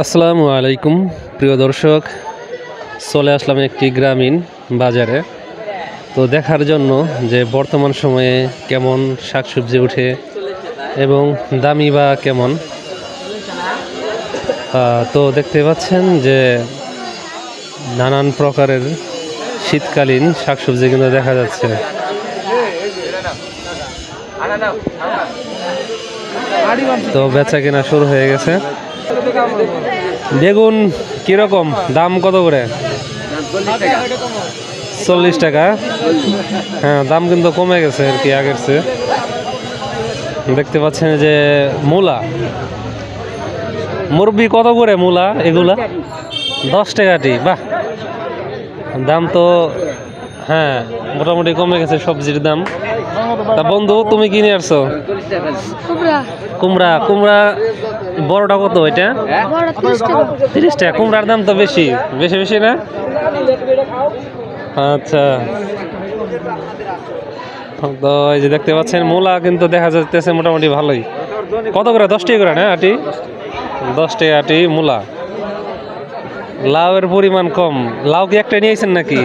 আসসালামু আলাইকুম প্রিয় দর্শক, চলে আসলাম একটি গ্রামীণ বাজারে। তো দেখার জন্য যে বর্তমান সময়ে কেমন শাকসবজি উঠে এবং দামি বা কেমন। তো দেখতে পাচ্ছেন যে নানান প্রকারের শীতকালীন শাকসবজি কিন্তু দেখা যাচ্ছে। তো বেচা কেনা শুরু হয়ে গেছে। বেগুন কিরকম দাম, কত করে? 40 টাকা। হ্যাঁ, দাম কিন্তু কমে গেছে আর কি আগের চেয়ে। দেখতে পাচ্ছেন যে মূলা, মুরব্বি কত করে মূলা এগুলা? 10 টাকাটি। বাহ, দাম তো হ্যাঁ মোটামুটি কমে গেছে সবজির দাম। তা বন্ধু, তুমি কিনে আসছো কুমড়া? কুমড়া বড়টা কত এটা? 30 টাকা। কুমড়ার দাম তো বেশি বেশি বেশি না? আচ্ছা, তো এই যে দেখতে পাচ্ছেন মূলা কিন্তু দেখা যাচ্ছে মোটামুটি ভালোই। কত করে? 10 টাকা করে না আটি? 10 টাকা আটি মূলা। লাউয়ের পরিমাণ কম। লাউ কি একটা নিয়েছেন নাকি?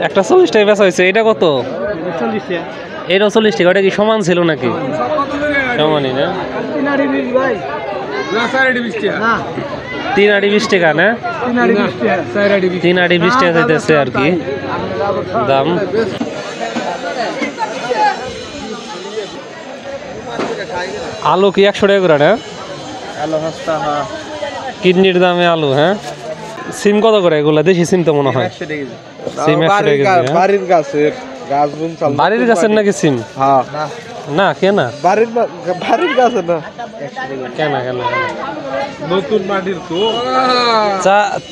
একটা 40 টাকা বেচা হয়েছে। এটা কত? এটাও 40 টাকা। ওটা কি সমান ছিল নাকি? সমানই না? 3 আটি 20 টাকা না? 3 আটি 20 টাকা যেতেছে আর কি দাম। আলু কি 100 টাকা করে না? কিডনির দামে আলু। হ্যাঁ, সিম কত করে এগুলা? দেশি সিম তো মনে হয়। সিম 100 টাকা। বাড়ির গাছের বাড়ির গাছের নাকি সিম? না কেনা? বাড়ির গাছের না, কেনা কেনা। নতুন মাটির তো।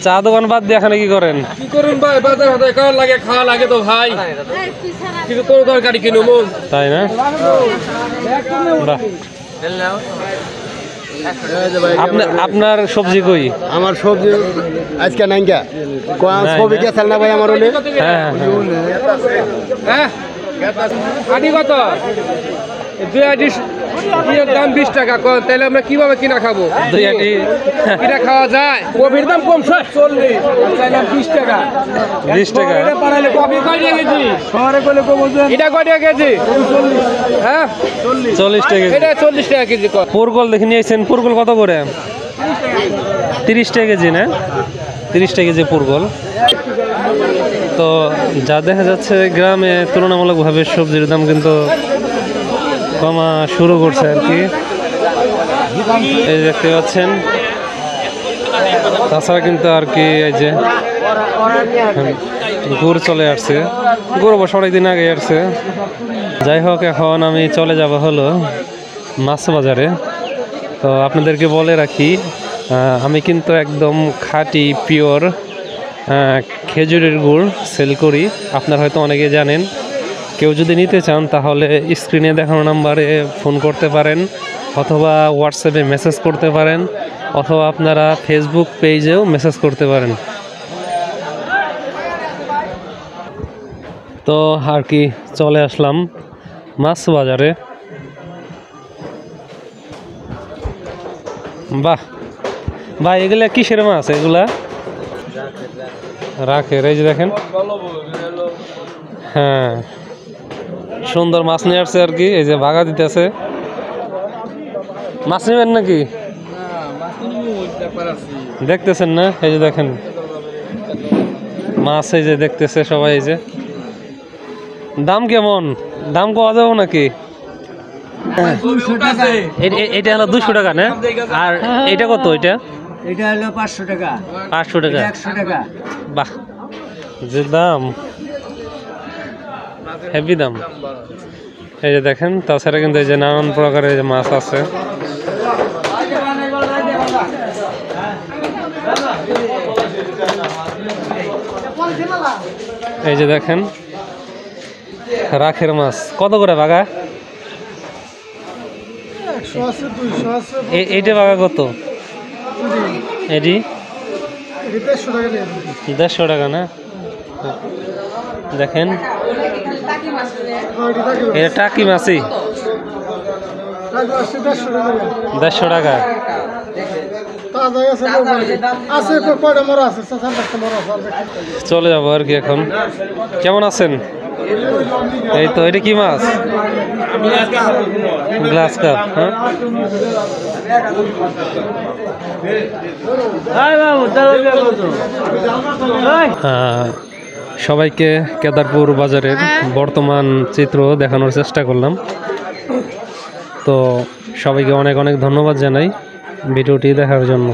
চা দোকান বাদ দিয়ে এখানে কি করেন? কি করুন ভাই, বাজার হাতে খাওয়া লাগে তো ভাই, কিন্তু তোর তরকারি কিনুম। তাই না? বাহ, আপনার সবজি কই? আমার সবজি আজকে নাইকা ছবি গেছাল না ভাই আমার হলে। হ্যাঁ, আটি কত? 2 আটি দাম 20 টাকা। তাহলে আমরা কিভাবে কিনা খাবো? 2 আটি কিনা খাওয়া যায়? কপির দাম কম 40, চাইলাম 20 টাকা। 20 টাকা। কপি কয় টাকা কেজি? শহরে কইলে কম বুঝেন। এটা কয় টাকা কেজি? হ্যাঁ 40 টাকা। এটা 40 টাকা কেজি। পুরগল দেখে নিয়েছেন? পুরগল কত করে? 30 টাকা কেজি না? 30 টাকা কেজি পুরগল। তো যা দেখা যাচ্ছে গ্রামে তুলনামূলকভাবে সবজির দাম কিন্তু কমা শুরু করছে আর কি। এই দেখতে পাচ্ছেন। তাছাড়া কিন্তু আর কি এই যে গুড় চলে আসছে। গুড় অবশ্য অনেকদিন আগে আসছে। যাই হোক, এখন আমি চলে যাব হলো মাছ বাজারে। তো আপনাদেরকে বলে রাখি, আমি কিন্তু একদম খাঁটি পিওর খেজুরের গুড় সেল করি। আপনারা হয়তো অনেকে জানেন। কেউ যদি নিতে চান তাহলে স্ক্রিনে দেখানো নাম্বারে ফোন করতে পারেন, অথবা হোয়াটসঅ্যাপে মেসেজ করতে পারেন, অথবা আপনারা ফেসবুক পেজেও মেসেজ করতে পারেন। তো আর কি চলে আসলাম মাছ বাজারে। বাহ ভাই, এগুলা কিসের মাছ? এগুলা রাখে, এই যে দেখেন। হ্যাঁ, সুন্দর মাছ নিয়ে আসছে আর কি। এই যে ভাগা দিতেছে। মাছ নেবেন নাকি? দেখতেছেন না? এই যে দেখেন মাছ, এই যে দেখতেছে সবাই। এই যে দাম কেমন? দাম কওয়া যাবো নাকি? এটা হলো 200 টাকা না? আর এটা কত? এটা হলো 500 টাকা। 500 টাকা। 100 টাকা। বাহ, যে দাম, হেভি দাম। এই যে দেখেন। তাছাড়া কিন্তু এই যে নানান প্রকারের যে মাছ আছে। এই যে দেখেন রাখের মাছ কত করে ভাগা? এইটা ভাগা কত? এটি 150 টাকা না? দেখেন এটা টাকি মাছই 150 টাকা। চলে যাবো আর কি এখন। কেমন আছেন? এই তো, এটা কি মাছ? Glass cup. সবাইকে কেদারপুর বাজারের বর্তমান চিত্র দেখানোর চেষ্টা করলাম। তো সবাইকে অনেক অনেক ধন্যবাদ জানাই ভিডিওটি দেখার জন্য।